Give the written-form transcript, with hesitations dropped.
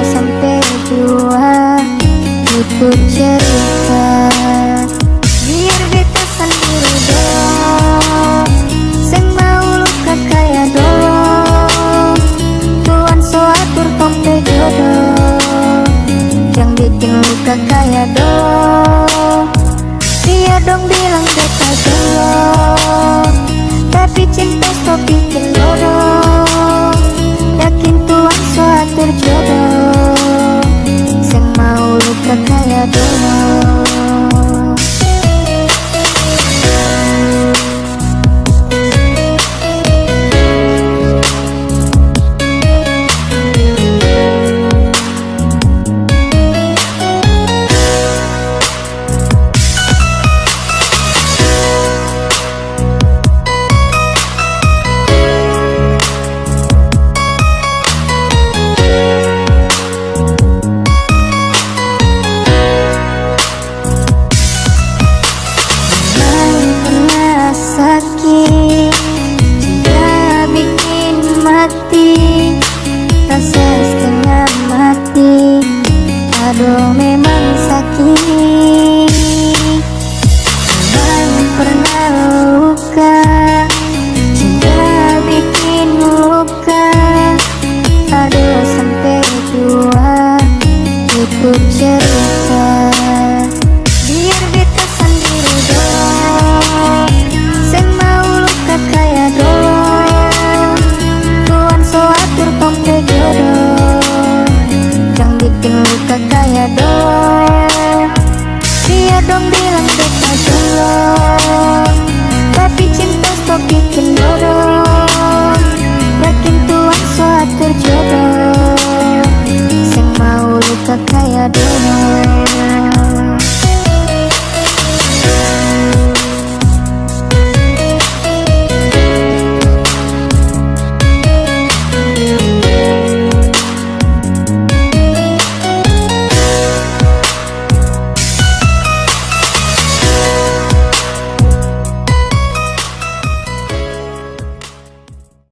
sampai dua ikut cerita, biar beta sendiri dong sing mau luka kaya dong. Tuhan so atur kompe jodoh yang bikin luka kaya dong. Dia dong bilang beta dong, tapi cinta so bikin bodoh. Yakin Tuhan so atur jodoh sing mau luka kaya dong. Sakit, cinta bikin mati, rasa setengah mati. Aduh memang sakit, memang pernah luka. Cinta bikin luka. Aduh sampai dua ikut cerita.